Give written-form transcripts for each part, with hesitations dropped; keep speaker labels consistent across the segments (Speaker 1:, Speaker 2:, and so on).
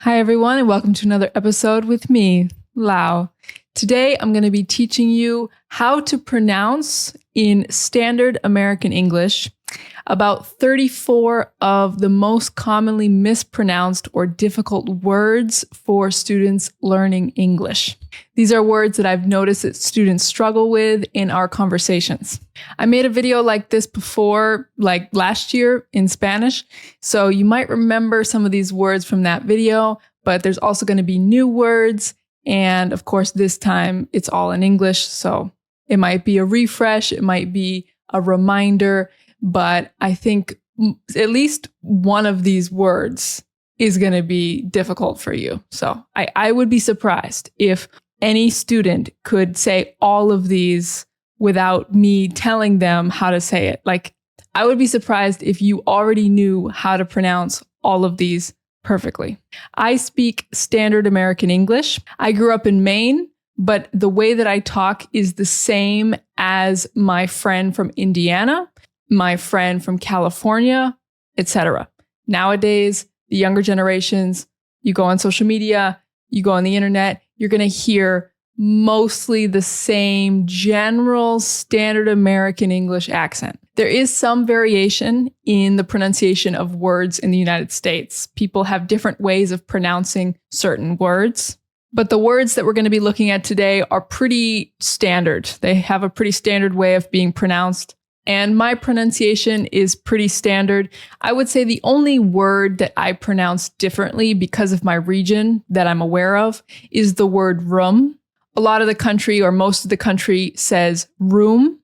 Speaker 1: Hi, everyone, and welcome to another episode with me, Lau. Today, I'm going to be teaching you how to pronounce in standard American English about 34 of the most commonly mispronounced or difficult words for students learning English. These are words that I've noticed that students struggle with in our conversations. I made a video like this before, like last year in Spanish, so you might remember some of these words from that video, but there's also going to be new words, and of course this time it's all in English, so it might be a refresh, it might be a reminder, but I think at least one of these words is going to be difficult for you. So I would be surprised if any student could say all of these without me telling them how to say it. Like, I would be surprised if you already knew how to pronounce all of these perfectly. I speak standard American English. I grew up in Maine, but the way that I talk is the same as my friend from Indiana, my friend from California, etc. Nowadays, the younger generations, you go on social media, you go on the internet, you're going to hear mostly the same general standard American English accent. There is some variation in the pronunciation of words in the United States. People have different ways of pronouncing certain words. But the words that we're going to be looking at today are pretty standard. They have a pretty standard way of being pronounced. And my pronunciation is pretty standard. I would say the only word that I pronounce differently because of my region that I'm aware of is the word room. A lot of the country, or most of the country, says room.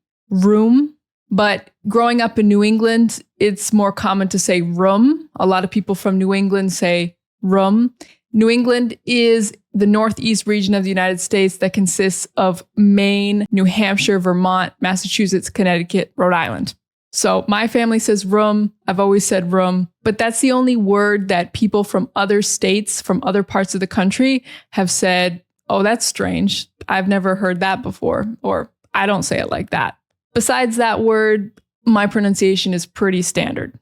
Speaker 1: But growing up in New England, it's more common to say room. A lot of people from New England say room. New England is the northeast region of the United States that consists of Maine, New Hampshire, Vermont, Massachusetts, Connecticut, Rhode Island. So my family says room. I've always said room, but that's the only word that people from other states, from other parts of the country have said, oh, that's strange. I've never heard that before, or I don't say it like that. Besides that word, my pronunciation is pretty standard.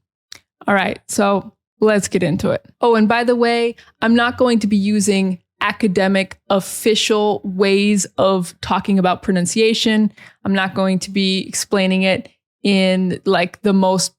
Speaker 1: All right, so let's get into it. Oh, and by the way, I'm not going to be using academic official ways of talking about pronunciation. I'm not going to be explaining it in like the most,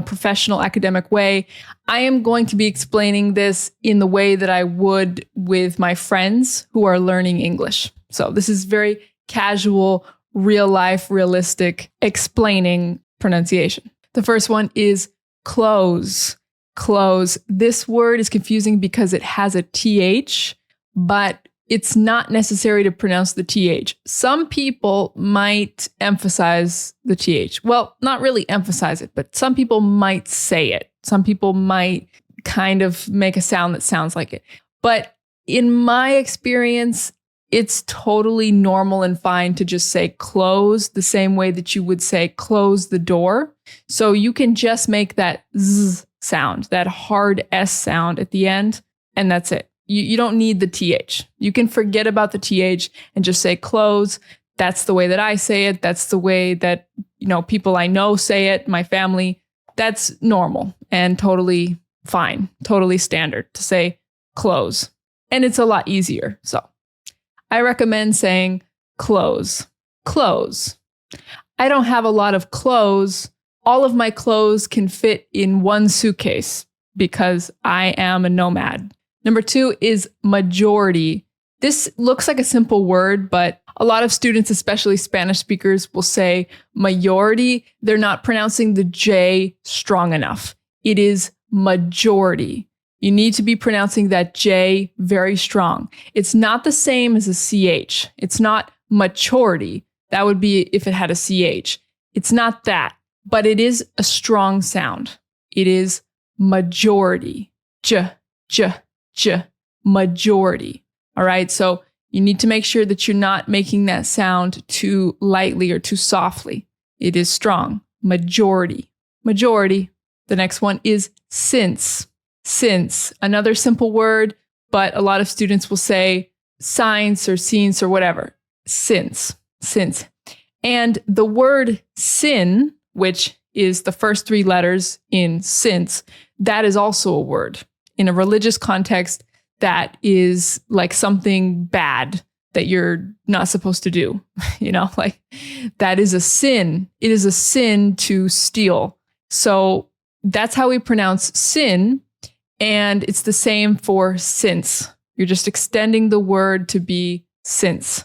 Speaker 1: professional academic way. I am going to be explaining this in the way that I would with my friends who are learning English. So this is very casual, real life, realistic explaining pronunciation. The first one is close. Close. This word is confusing because it has a TH, but it's not necessary to pronounce the TH. Some people might emphasize the TH. Well, not really emphasize it, but some people might say it. Some people might kind of make a sound that sounds like it. But in my experience, it's totally normal and fine to just say close the same way that you would say close the door. So you can just make that Z sound, that hard S sound at the end, and that's it. You don't need the TH. You can forget about the TH and just say close. That's the way that I say it. That's the way that, people I know say it, my family. That's normal and totally fine, totally standard to say close. And it's a lot easier. So I recommend saying close, close. I don't have a lot of clothes. All of my clothes can fit in one suitcase because I am a nomad. Number 2 is majority. This looks like a simple word, but a lot of students, especially Spanish speakers, will say majority. They're not pronouncing the J strong enough. It is majority. You need to be pronouncing that J very strong. It's not the same as a CH. It's not maturity. That would be if it had a CH. It's not that, but it is a strong sound. It is majority. J, majority. All right. So you need to make sure that you're not making that sound too lightly or too softly. It is strong. Majority. Majority. The next one is since. Since. Another simple word, but a lot of students will say science or science or whatever. Since. Since. And the word sin, which is the first 3 letters in since, that is also a word. in a religious context, that is like something bad that you're not supposed to do. Like that is a sin. It is a sin to steal. So that's how we pronounce sin. And it's the same for since. You're just extending the word to be since.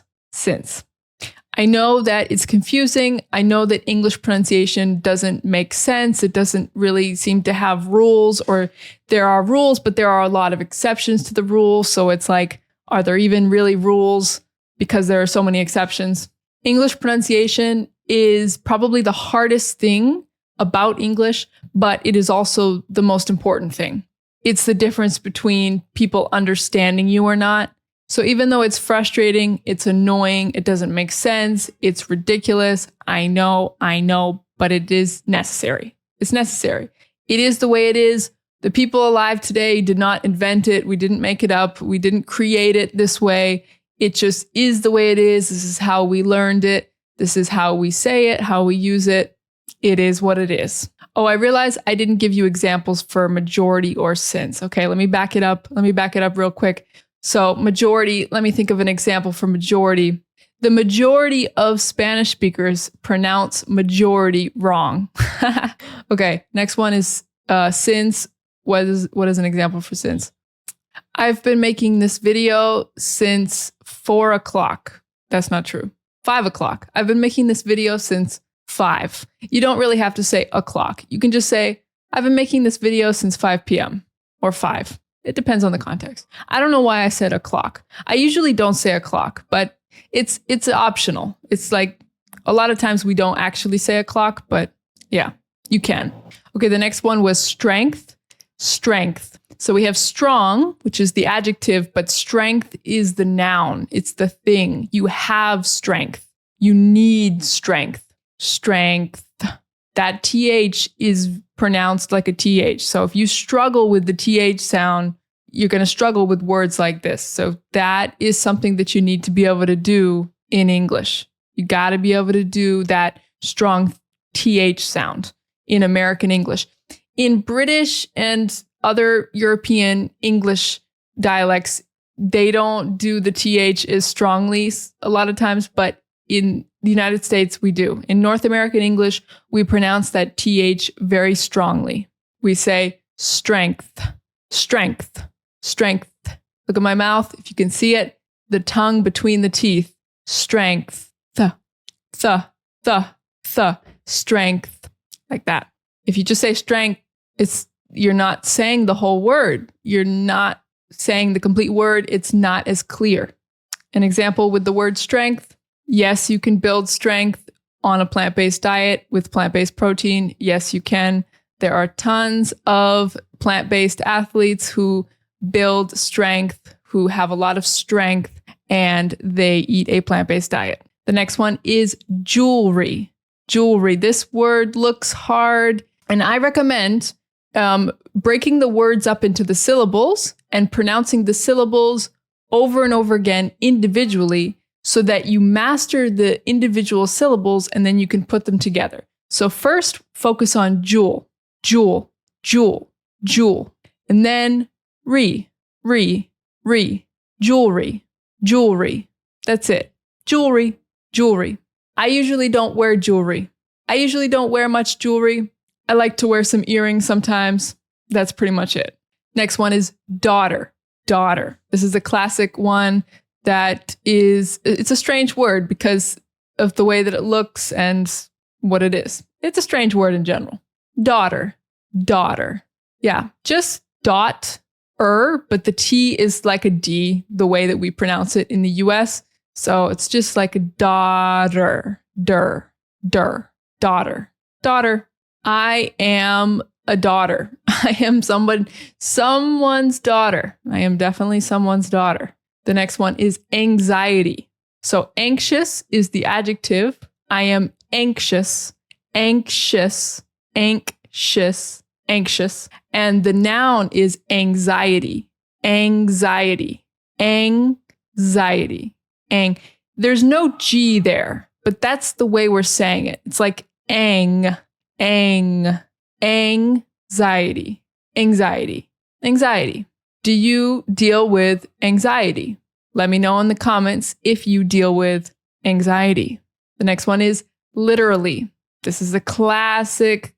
Speaker 1: I know that it's confusing. I know that English pronunciation doesn't make sense. It doesn't really seem to have rules, or there are rules, but there are a lot of exceptions to the rules. So it's like, are there even really rules because there are so many exceptions? English pronunciation is probably the hardest thing about English, but it is also the most important thing. It's the difference between people understanding you or not. So even though it's frustrating, it's annoying, it doesn't make sense, it's ridiculous, I know, but it is necessary. It's necessary. It is the way it is. The people alive today did not invent it. We didn't make it up. We didn't create it this way. It just is the way it is. This is how we learned it. This is how we say it, how we use it. It is what it is. Oh, I realize I didn't give you examples for majority or since. Okay, let me back it up. Real quick. So majority, let me think of an example for majority. The majority of Spanish speakers pronounce majority wrong. Okay, next one is since. What is an example for since? I've been making this video since 4 o'clock. That's not true. 5 o'clock. I've been making this video since 5. You don't really have to say o'clock. You can just say, I've been making this video since 5 p.m. or 5. It depends on the context. I don't know why I said o'clock. I usually don't say o'clock, but it's optional. It's like a lot of times we don't actually say o'clock, but yeah, you can. Okay, the next one was strength. Strength. So we have strong, which is the adjective, but strength is the noun. It's the thing. You have strength. You need strength. Strength. That TH is pronounced like a TH. So if you struggle with the TH sound, you're going to struggle with words like this. So that is something that you need to be able to do in English. You got to be able to do that strong TH sound in American English. In British and other European English dialects, they don't do the TH as strongly a lot of times, but in the United States, we do. In North American English, we pronounce that TH very strongly. We say strength, strength, strength. Look at my mouth. If you can see it, the tongue between the teeth. Strength, strength, like that. If you just say strength, you're not saying the whole word. You're not saying the complete word. It's not as clear. An example with the word strength. Yes, you can build strength on a plant-based diet with plant-based protein. Yes, you can. There are tons of plant-based athletes who build strength, who have a lot of strength, and they eat a plant-based diet. The next one is jewelry. Jewelry. This word looks hard, and I recommend breaking the words up into the syllables and pronouncing the syllables over and over again individually so that you master the individual syllables and then you can put them together. So first, focus on jewel, jewel, jewel, jewel, and then jewelry, jewelry. That's it. Jewelry, jewelry. I usually don't wear jewelry. I usually don't wear much jewelry. I like to wear some earrings sometimes. That's pretty much it. Next one is daughter, daughter. This is a classic one that it's a strange word because of the way that it looks and what it is. It's a strange word in general. Daughter, daughter. Yeah, just dot, but the T is like a D, the way that we pronounce it in the US. So it's just like a daughter, daughter. Daughter. I am a daughter. I am someone's daughter. I am definitely someone's daughter. The next one is anxiety. So anxious is the adjective. I am anxious, anxious, anxious, anxious. And the noun is anxiety, anxiety, anxiety. There's no G there, but that's the way we're saying it. It's like anxiety, anxiety. Anxiety. Do you deal with anxiety? Let me know in the comments if you deal with anxiety. The next one is literally. This is a classic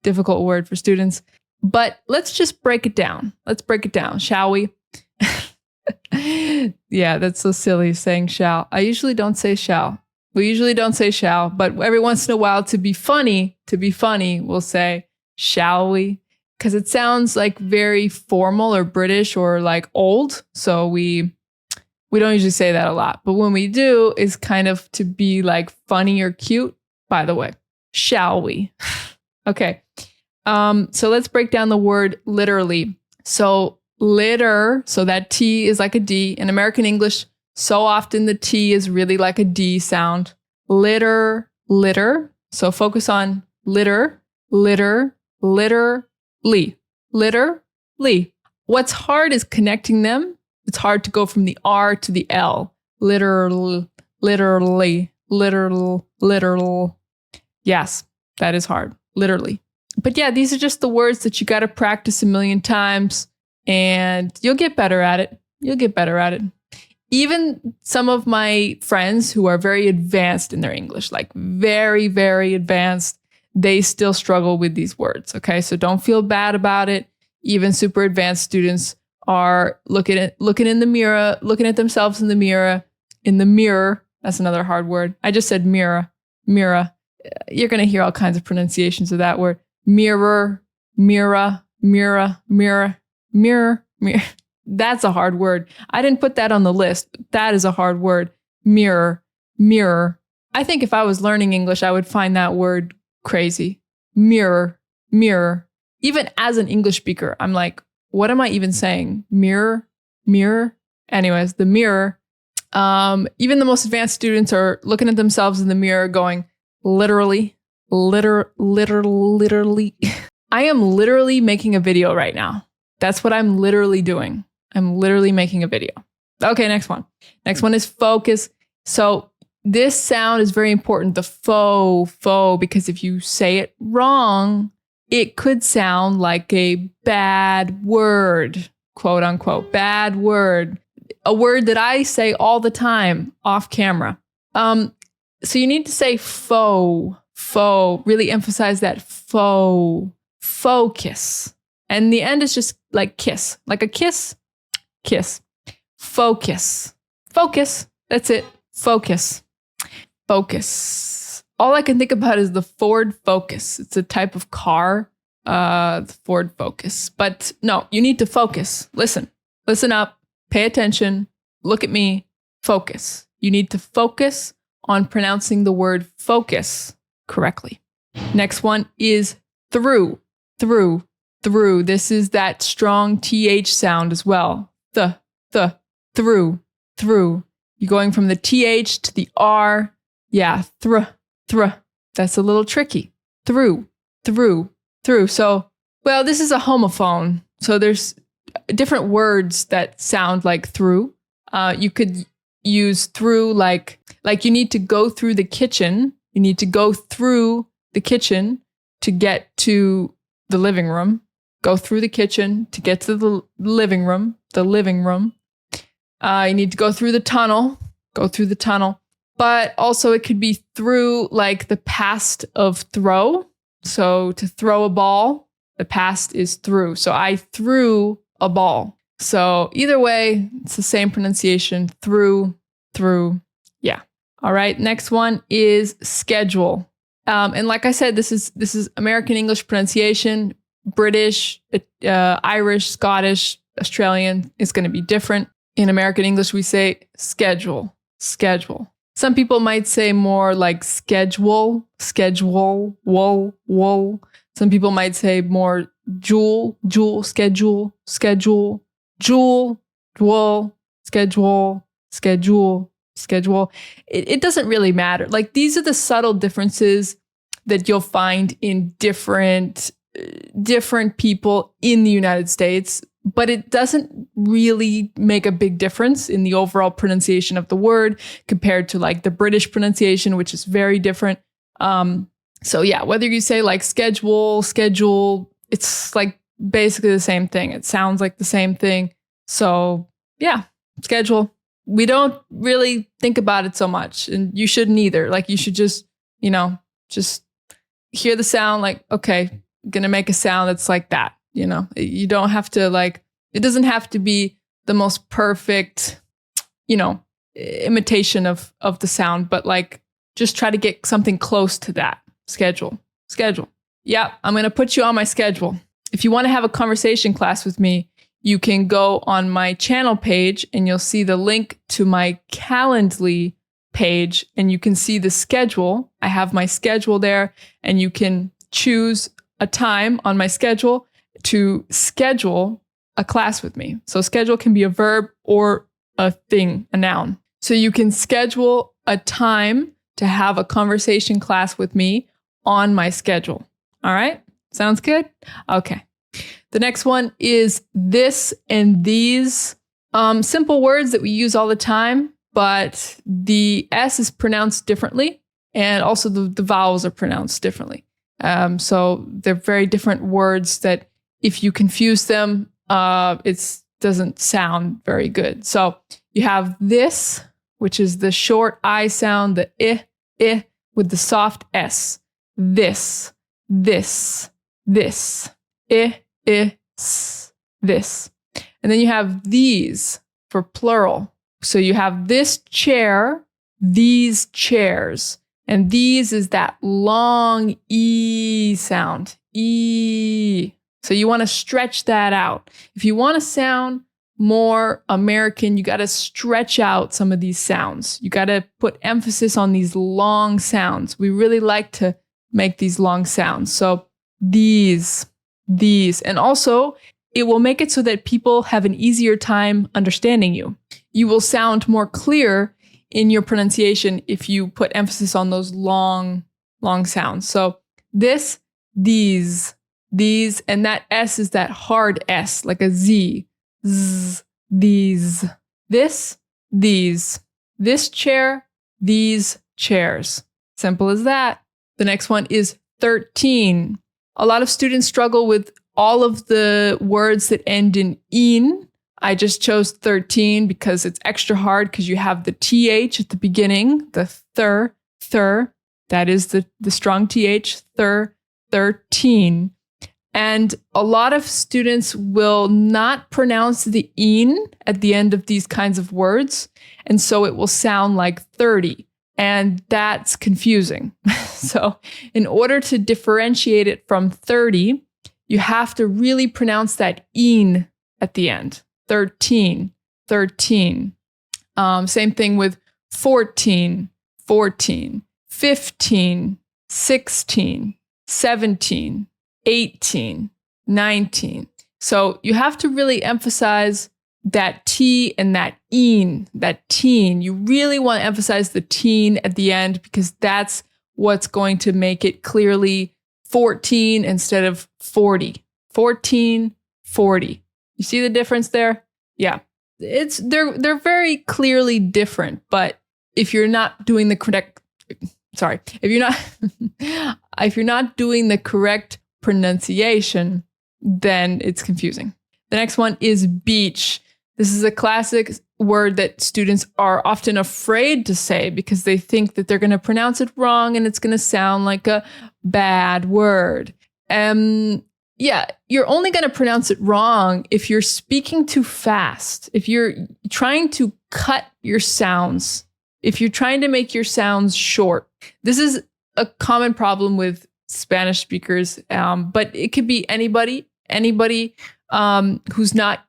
Speaker 1: difficult word for students, but let's just break it down. Let's break it down, shall we? Yeah, that's so silly saying shall. I usually don't say shall. We usually don't say shall, but every once in a while to be funny, we'll say shall we? Because it sounds like very formal or British or like old. So we don't usually say that a lot. But when we do, it's kind of to be like funny or cute. By the way, shall we? Okay. So let's break down the word literally. So litter, so that T is like a D. In American English, so often the T is really like a D sound. Litter. So focus on litter, literally. What's hard is connecting them. It's hard to go from the R to the L. Literal. Yes, that is hard. Literally. But yeah, these are just the words that you got to practice a million times and you'll get better at it. Even some of my friends who are very advanced in their English, like very, very advanced, they still struggle with these words. Okay, so don't feel bad about it. Even super advanced students are looking in the mirror, looking at themselves in the mirror. That's another hard word. I just said mirror. You're going to hear all kinds of pronunciations of that word. Mirror. That's a hard word. I didn't put that on the list, but that is a hard word. Mirror. I think if I was learning English, I would find that word crazy. Mirror. Even as an English speaker, I'm like, what am I even saying? Mirror. Anyways, the mirror. Even the most advanced students are looking at themselves in the mirror going, literally. I am literally making a video right now. That's what I'm literally doing. I'm literally making a video. Okay, next one. Next one is focus. So this sound is very important, the faux, because if you say it wrong, it could sound like a bad word, quote unquote, bad word. A word that I say all the time off camera. So you need to say faux, really emphasize that faux, focus. And the end is just like kiss, like a kiss. Focus. That's it. Focus. All I can think about is the Ford Focus. It's a type of car, the Ford Focus. But no, you need to focus. Listen up, pay attention, look at me, focus. You need to focus on pronouncing the word focus correctly. Next one is through. This is that strong TH sound as well. Through. You're going from the TH to the R. Yeah, thr. That's a little tricky. Through. So, well, this is a homophone. So there's different words that sound like through. You could use through like you need to go through the kitchen. You need to go through the kitchen to get to the living room. Go through the kitchen to get to the living room. You need to go through the tunnel. But also it could be through like the past of throw. So to throw a ball, the past is through. So I threw a ball. So either way, it's the same pronunciation. Through. Yeah. All right. Next one is schedule. And like I said, this is American English pronunciation. British, Irish, Scottish, Australian is going to be different. In American English, we say schedule. Some people might say more like schedule, wool. Some people might say more jewel, schedule, jewel, wool, schedule. It doesn't really matter. Like these are the subtle differences that you'll find in different people in the United States, but it doesn't really make a big difference in the overall pronunciation of the word compared to like the British pronunciation, which is very different. So yeah, whether you say like schedule, it's like basically the same thing. It sounds like the same thing. So yeah, schedule. We don't really think about it so much, and you shouldn't either. Like you should just, just hear the sound like, okay, I'm going to make a sound that's like that. You don't have to it doesn't have to be the most perfect, imitation of the sound, but just try to get something close to that. Schedule. Yeah, I'm going to put you on my schedule. If you want to have a conversation class with me, you can go on my channel page and you'll see the link to my Calendly page and you can see the schedule. I have my schedule there and you can choose a time on my schedule to schedule a class with me. So schedule can be a verb or a thing, a noun. So you can schedule a time to have a conversation class with me on my schedule. All right? Sounds good? Okay. The next one is this and these. Simple words that we use all the time, but the S is pronounced differently, and also the vowels are pronounced differently. So they're very different words that if you confuse them, it doesn't sound very good. So you have this, which is the short I sound, the I with the soft S. This, I, this. And then you have these for plural. So you have this chair, these chairs. And these is that long E sound. E. So you want to stretch that out. If you want to sound more American, you got to stretch out some of these sounds. You got to put emphasis on these long sounds. We really like to make these long sounds. So these. And also, it will make it so that people have an easier time understanding you. You will sound more clear in your pronunciation if you put emphasis on those long sounds. So this, these, and that S is that hard S, like a Z. Z, these. This, these. This chair, these chairs. Simple as that. The next one is 13. A lot of students struggle with all of the words that end in. I just chose 13 because it's extra hard because you have the TH at the beginning, the thir. That is the strong TH, 13. And a lot of students will not pronounce the in at the end of these kinds of words. And so it will sound like 30. And that's confusing. So in order to differentiate it from 30, you have to really pronounce that in at the end. 13. Same thing with 14, 15, 16, 17, 18, 19. So you have to really emphasize that T and that een, that teen. You really want to emphasize the teen at the end because that's what's going to make it clearly 14 instead of 40. 14, 40. You see the difference there? Yeah. They're very clearly different, but if you're not doing the correct if you're not doing the correct pronunciation, then it's confusing. The next one is beach. This is a classic word that students are often afraid to say because they think that they're going to pronounce it wrong and it's going to sound like a bad word. Yeah, you're only going to pronounce it wrong if you're speaking too fast, if you're trying to cut your sounds, if you're trying to make your sounds short. This is a common problem with Spanish speakers, but it could be anybody who's not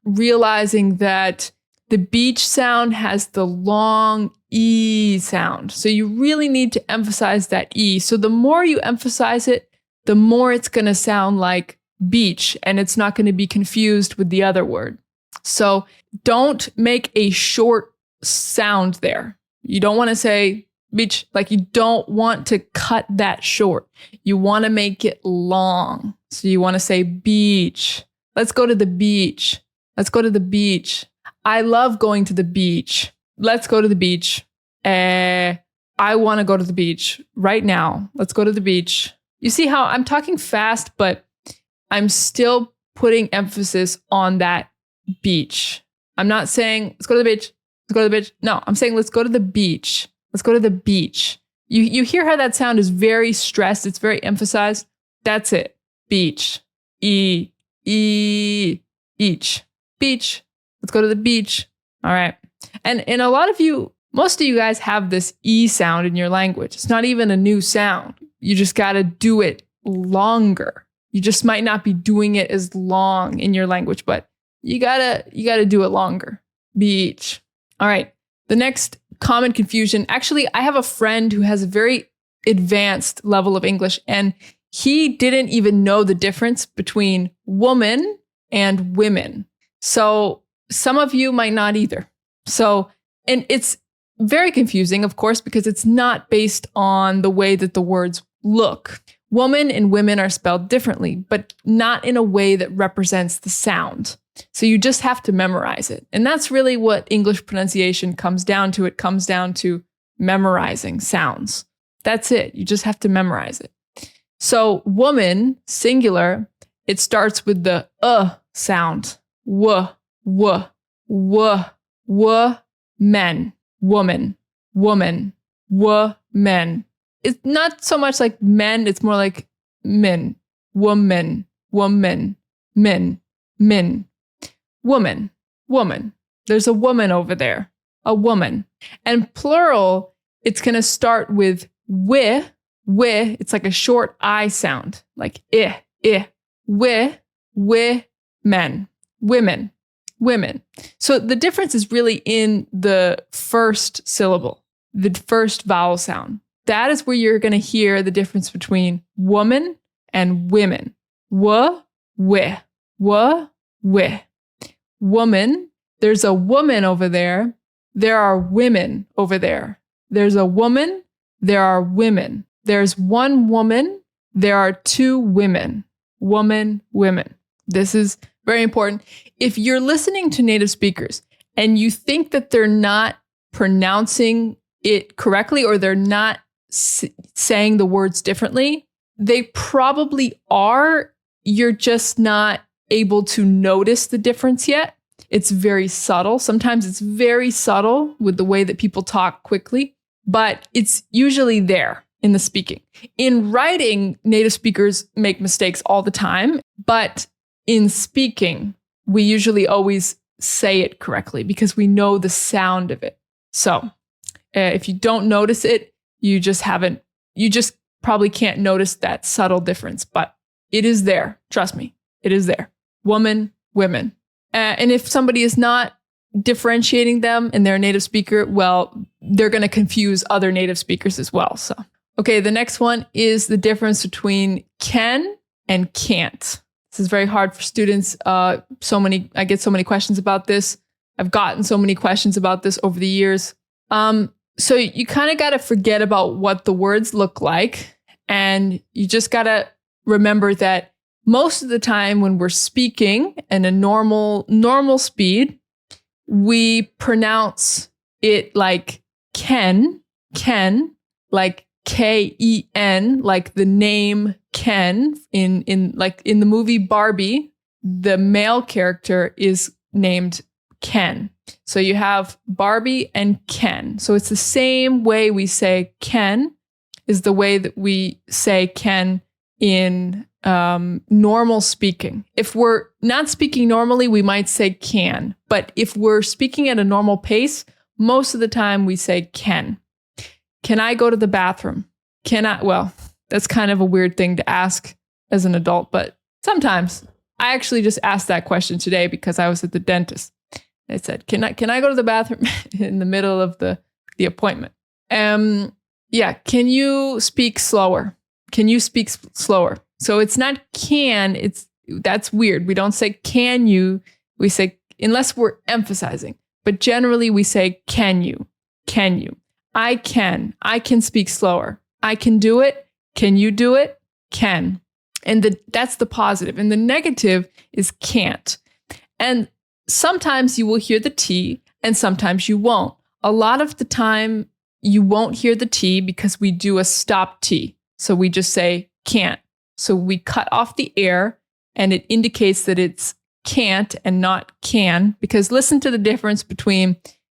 Speaker 1: realizing that the beach sound has the long E sound. So you really need to emphasize that E. So the more you emphasize it, the more it's going to sound like beach and it's not going to be confused with the other word. So don't make a short sound there. You don't want to say beach, like you don't want to cut that short. You want to make it long. So you want to say beach. Let's go to the beach. Let's go to the beach. I love going to the beach. Let's go to the beach. I want to go to the beach right now. Let's go to the beach. You see how I'm talking fast, but I'm still putting emphasis on that beach. I'm not saying, let's go to the beach. Let's go to the beach. No, I'm saying, let's go to the beach. Let's go to the beach. You hear how that sound is very stressed. It's very emphasized. That's it. Beach. Each. Beach. Let's go to the beach. All right. And a lot of you, most of you guys have this E sound in your language. It's not even a new sound. You just got to do it longer. You just might not be doing it as long in your language, but you gotta do it longer. Beach. All right. The next common confusion. Actually, I have a friend who has a very advanced level of English, and he didn't even know the difference between woman and women. So some of you might not either. So, and it's very confusing, of course, because it's not based on the way that the words look. Woman and women are spelled differently, but not in a way that represents the sound. So you just have to memorize it. And that's really what English pronunciation comes down to. It comes down to memorizing sounds. That's it. You just have to memorize it. So woman, singular, it starts with the sound. W, men, woman, men. It's not so much like men, it's more like men, woman, men, woman. There's a woman over there, a woman. And plural, it's going to start with wi. It's like a short I sound, like men, women. So the difference is really in the first syllable, the first vowel sound. That is where you're going to hear the difference between woman and women. Wi. Woman. There's a woman over there. There are women over there. There's a woman. There are women. There's one woman. There are two women. Women. This is very important. If you're listening to native speakers and you think that they're not pronouncing it correctly or they're not saying the words differently, they probably are. You're just not able to notice the difference yet. It's very subtle. Sometimes it's very subtle with the way that people talk quickly, but it's usually there in the speaking. In writing, native speakers make mistakes all the time, but in speaking, we usually always say it correctly because we know the sound of it. So if you don't notice it, you just probably can't notice that subtle difference, but it is there. Trust me, it is there. Woman, women. And if somebody is not differentiating them and they're a native speaker, well, they're going to confuse other native speakers as well. So, okay, the next one is the difference between can and can't. This is very hard for students. I get so many questions about this. I've gotten so many questions about this over the years. So you kind of got to forget about what the words look like. And you just got to remember that most of the time when we're speaking in a normal speed, we pronounce it like Ken, like Ken, like the name Ken in the movie Barbie, the male character is named Ken. So you have Barbie and Ken. So it's the same way we say Ken is the way that we say Ken in normal speaking. If we're not speaking normally, we might say can. But if we're speaking at a normal pace, most of the time we say can. Can I go to the bathroom? Well, that's kind of a weird thing to ask as an adult, but sometimes. I actually just asked that question today because I was at the dentist. I said, can I go to the bathroom in the middle of the appointment? Yeah, can you speak slower? Can you speak slower? So it's not can, that's weird. We don't say can you, we say, unless we're emphasizing, but generally we say can you? I can speak slower. I can do it. Can you do it? Can. And that's the positive. And the negative is can't. And sometimes you will hear the T and sometimes you won't. A lot of the time you won't hear the T because we do a stop T. So we just say can't. So we cut off the air and it indicates that it's can't and not can, because listen to the difference between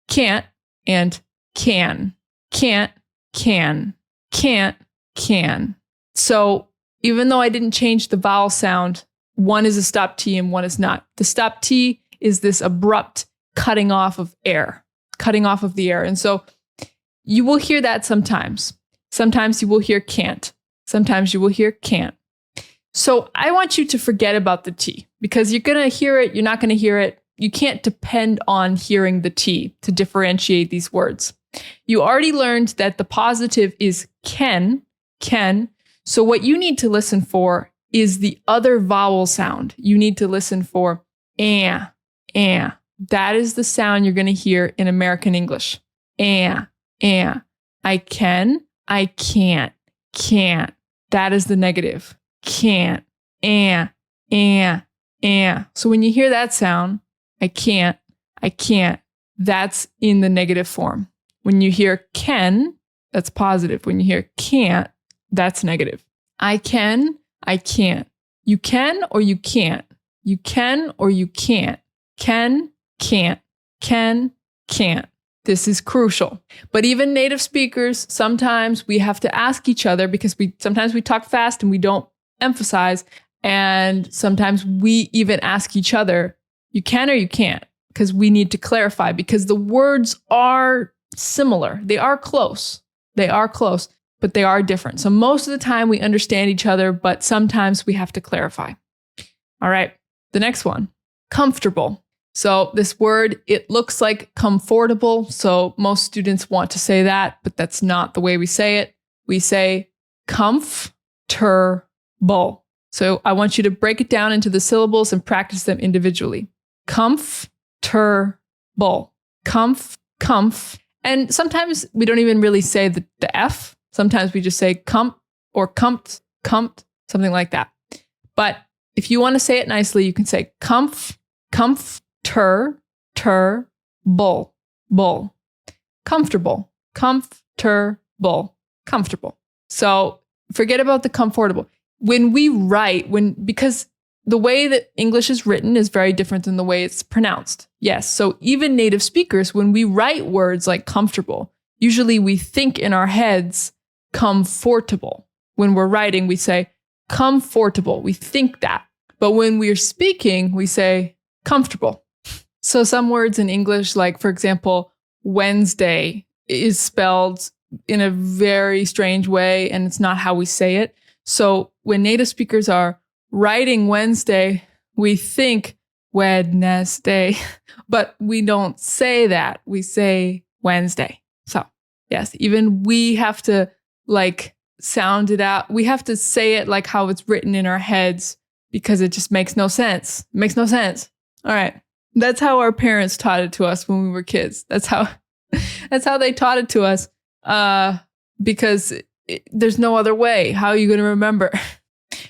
Speaker 1: can't and can. Can't, can. Can't, can. So even though I didn't change the vowel sound, one is a stop T and one is not. The stop T is this abrupt cutting off of air, cutting off of the air. And so you will hear that sometimes. Sometimes you will hear can't. Sometimes you will hear can't. So I want you to forget about the T, because you're going to hear it, you're not going to hear it. You can't depend on hearing the T to differentiate these words. You already learned that the positive is can. So what you need to listen for is the other vowel sound. You need to listen for eh. That is the sound you're going to hear in American English. I can, I can't, can't. That is the negative. Can't, So when you hear that sound, I can't, that's in the negative form. When you hear can, that's positive. When you hear can't, that's negative. I can, I can't. You can or you can't. You can or you can't. Can, can't. Can, can't. This is crucial. But even native speakers, sometimes we have to ask each other, because sometimes we talk fast and we don't emphasize. And sometimes we even ask each other, you can or you can't, because we need to clarify, because the words are similar. They are close, but they are different. So most of the time we understand each other, but sometimes we have to clarify. All right, the next one, comfortable. So this word, it looks like comfortable. So most students want to say that, but that's not the way we say it. We say comfortable. So I want you to break it down into the syllables and practice them individually. Comfortable. Comf. And sometimes we don't even really say the F. Sometimes we just say comp or cumped, something like that. But if you want to say it nicely, you can say comfortable. Comfortable. Comfortable. So forget about the comfortable. When we write, because the way that English is written is very different than the way it's pronounced. Yes. So even native speakers, when we write words like comfortable, usually we think in our heads comfortable. When we're writing, we say comfortable. We think that. But when we're speaking, we say comfortable. So some words in English, like, for example, Wednesday is spelled in a very strange way, and it's not how we say it. So when native speakers are writing Wednesday, we think Wednesday, but we don't say that. We say Wednesday. So yes, even we have to sound it out. We have to say it like how it's written in our heads, because it just makes no sense. It makes no sense. All right. That's how our parents taught it to us when we were kids. That's how they taught it to us, because there's no other way. How are you going to remember?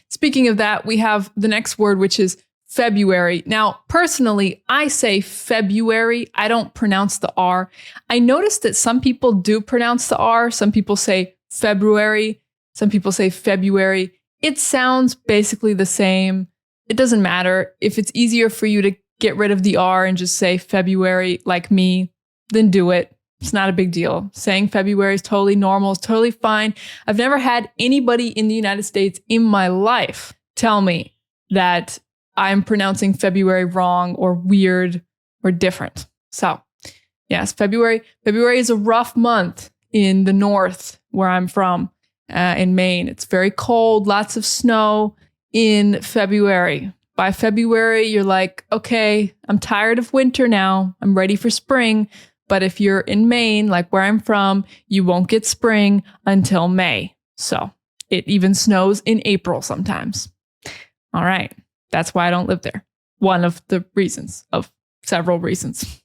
Speaker 1: Speaking of that, we have the next word, which is February. Now, personally, I say February. I don't pronounce the R. I noticed that some people do pronounce the R. Some people say February. Some people say February. It sounds basically the same. It doesn't matter. If it's easier for you to get rid of the R and just say February like me, then do it. It's not a big deal. Saying February is totally normal. It's totally fine. I've never had anybody in the United States in my life tell me that I'm pronouncing February wrong or weird or different. So yes, February is a rough month in the north where I'm from, in Maine. It's very cold, lots of snow in February. By February, you're like, okay, I'm tired of winter now. I'm ready for spring. But if you're in Maine, like where I'm from, you won't get spring until May. So it even snows in April sometimes. All right. That's why I don't live there. One of the reasons, of several reasons.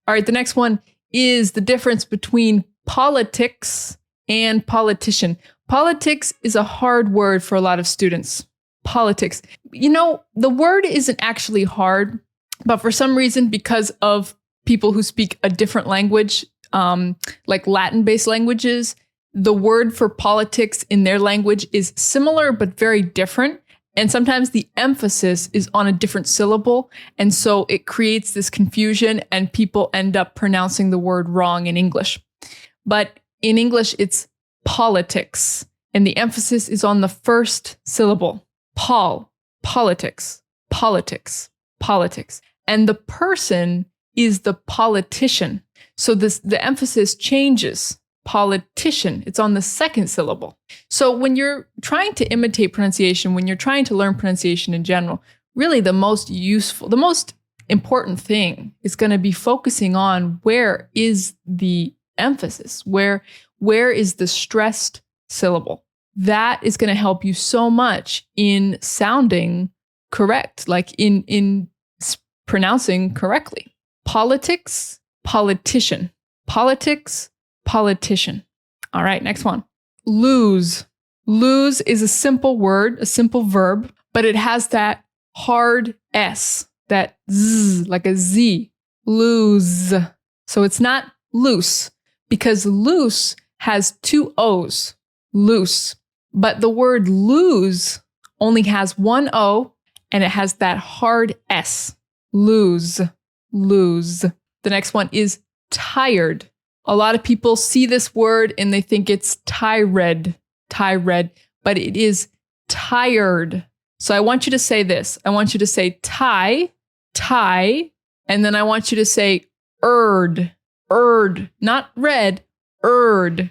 Speaker 1: All right. The next one is the difference between politics and politician. Politics is a hard word for a lot of students. Politics. You know, the word isn't actually hard, but for some reason, because of people who speak a different language, like Latin-based languages, the word for politics in their language is similar, but very different. And sometimes the emphasis is on a different syllable. And so it creates this confusion and people end up pronouncing the word wrong in English. But in English, it's politics. And the emphasis is on the first syllable. Politics, politics, politics. And the person is the politician. So the emphasis changes. Politician, it's on the second syllable. So when you're trying to imitate pronunciation, when you're trying to learn pronunciation in general, really the most important thing is going to be focusing on where is the emphasis, where is the stressed syllable. That is going to help you so much in sounding correct, like in pronouncing correctly. Politics, politician. Politics, politician. All right, next one. Lose. Lose is a simple word, a simple verb, but it has that hard S, that Z, like a Z. Lose. So it's not loose, because loose has two O's. Loose. But the word lose only has one O, and it has that hard S. Lose. Lose. The next one is tired. A lot of people see this word and they think it's tired, but it is tired. So I want you to say this. I want you to say tie, and then I want you to say erd, not red, erd,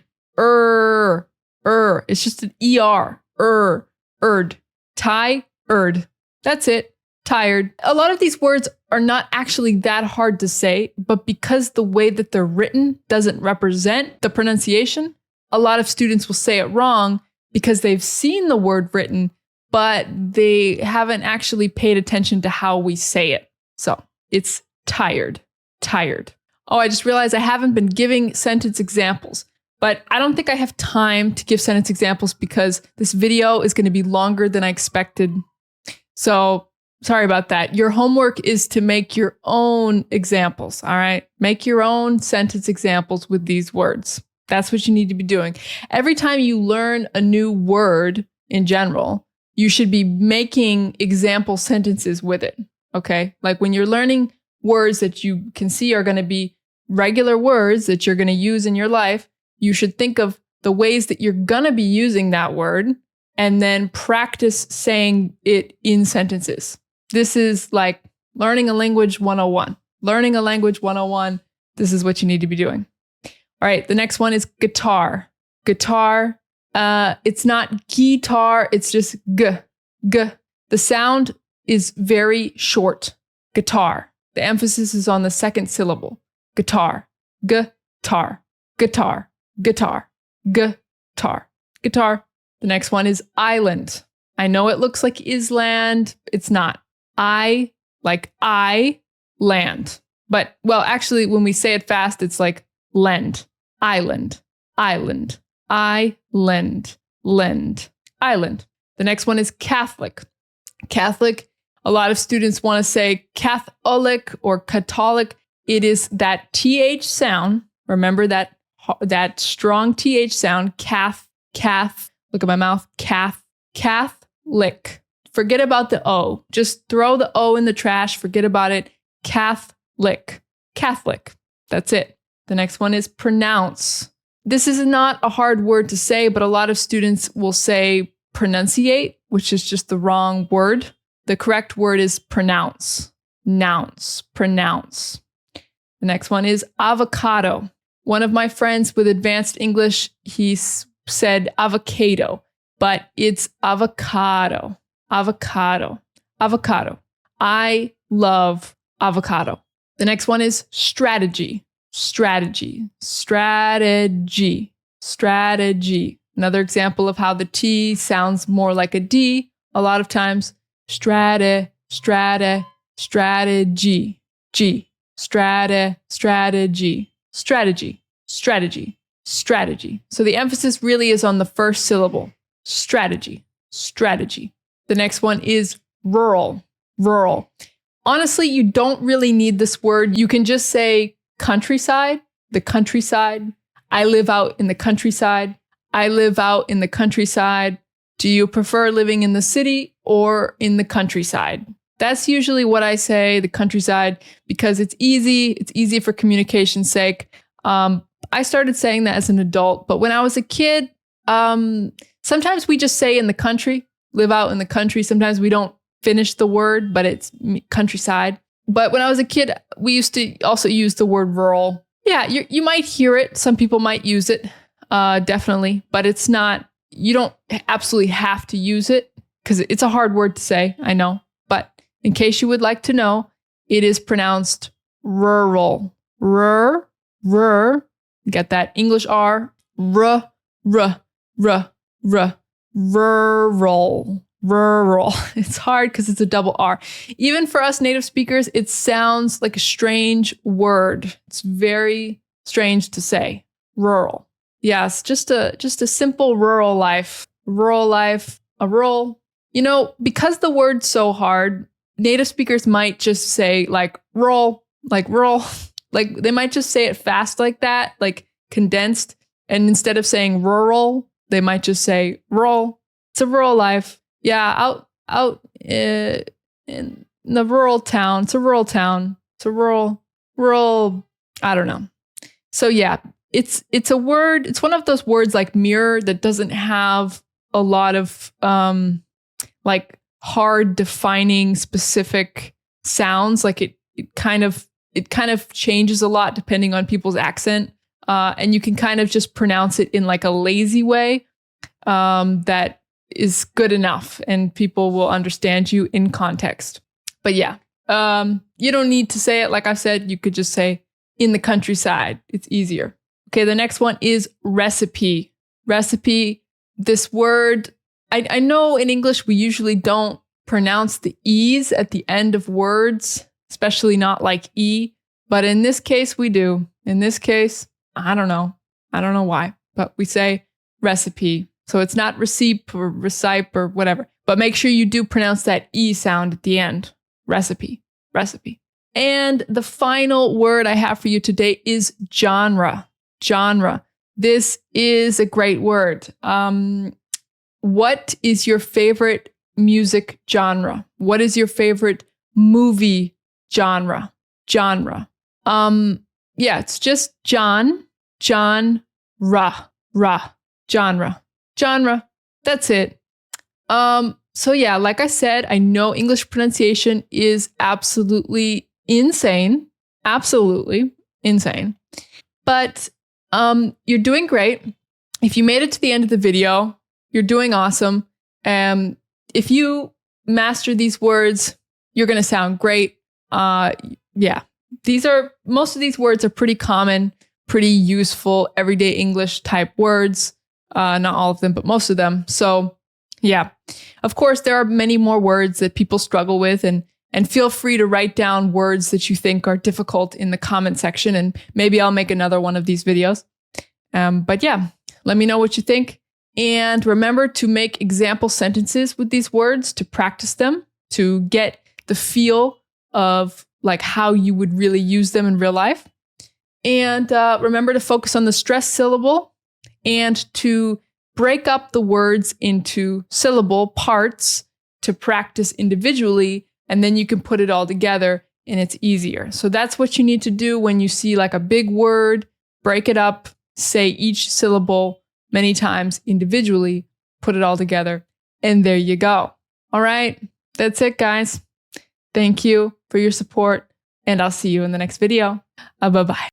Speaker 1: It's just an ER, erd, tie, erd. That's it. Tired. A lot of these words are not actually that hard to say, but because the way that they're written doesn't represent the pronunciation, a lot of students will say it wrong because they've seen the word written, but they haven't actually paid attention to how we say it. So it's tired. Oh, I just realized I haven't been giving sentence examples, but I don't think I have time to give sentence examples because this video is going to be longer than I expected. So sorry about that. Your homework is to make your own examples, all right? Make your own sentence examples with these words. That's what you need to be doing. Every time you learn a new word in general, you should be making example sentences with it, okay? Like when you're learning words that you can see are going to be regular words that you're going to use in your life, you should think of the ways that you're going to be using that word and then practice saying it in sentences. This is like learning a language 101. Learning a language 101, this is what you need to be doing. All right, the next one is guitar. Guitar, it's not guitar, it's just g. The sound is very short. Guitar. The emphasis is on the second syllable. Guitar. Guitar. Guitar. Guitar. Guitar. Guitar. The next one is island. I know it looks like island. It's not. I, like I, land. But, well, actually, when we say it fast, it's like lend. Island. Island. Island. Lend. Island. The next one is Catholic. Catholic. A lot of students want to say Catholic or Catholic. It is that TH sound. Remember that strong TH sound. Cath. Look at my mouth. Catholic. Forget about the O. Just throw the O in the trash. Forget about it. Catholic. That's it. The next one is pronounce. This is not a hard word to say, but a lot of students will say pronunciate, which is just the wrong word. The correct word is pronounce. Pronounce. The next one is avocado. One of my friends with advanced English, he said avocado, but it's avocado. Avocado. I love avocado. The next one is strategy. Another example of how the T sounds more like a D. A lot of times, strategy. So the emphasis really is on the first syllable. Strategy. The next one is rural. Honestly, you don't really need this word. You can just say countryside, the countryside. I live out in the countryside. I live out in the countryside. Do you prefer living in the city or in the countryside? That's usually what I say, the countryside, because it's easy. It's easy for communication's sake. I started saying that as an adult, but when I was a kid, sometimes we just say in the country, live out in the country. Sometimes we don't finish the word, but it's countryside. But when I was a kid, we used to also use the word rural. Yeah, you might hear it. Some people might use it, definitely, but it's not, you don't absolutely have to use it because it's a hard word to say, I know. But in case you would like to know, it is pronounced rural. Get that English R, rural. It's hard because it's a double R. Even for us native speakers, it sounds like a strange word. It's very strange to say. Rural. Yes, just a simple rural life. A rural. You know, because the word's so hard, native speakers might just say like rural. Like they might just say it fast like that, like condensed. And instead of saying rural, they might just say rural. It's a rural life. Yeah, out in the rural town. It's a rural town. It's a rural, I don't know. So yeah, it's a word. It's one of those words like mirror that doesn't have a lot of like hard defining specific sounds. Like it kind of changes a lot depending on people's accent. And you can kind of just pronounce it in like a lazy way that is good enough and people will understand you in context. But yeah, you don't need to say it. Like I said, you could just say in the countryside. It's easier. Okay, the next one is recipe. Recipe, this word, I know in English we usually don't pronounce the E's at the end of words, especially not like E. But in this case, we do. In this case, I don't know why, but we say recipe. So it's not recipe or recipe or whatever, but make sure you do pronounce that E sound at the end. Recipe. And the final word I have for you today is genre. Genre. This is a great word. What is your favorite music genre? What is your favorite movie genre? Genre. Yeah, it's just genre. That's it. So yeah, like I said, I know English pronunciation is absolutely insane. Absolutely insane. But you're doing great. If you made it to the end of the video, you're doing awesome. If you master these words, you're going to sound great. Yeah. Most of these words are pretty common, pretty useful, everyday English type words. Not all of them, but most of them. So yeah, of course, there are many more words that people struggle with, and feel free to write down words that you think are difficult in the comment section, and maybe I'll make another one of these videos. But yeah, let me know what you think. And remember to make example sentences with these words to practice them, to get the feel of like how you would really use them in real life. And remember to focus on the stressed syllable and to break up the words into syllable parts to practice individually, and then you can put it all together and it's easier. So that's what you need to do when you see like a big word, break it up, say each syllable many times individually, put it all together, and there you go. All right, that's it, guys. Thank you for your support, and I'll see you in the next video. Bye-bye.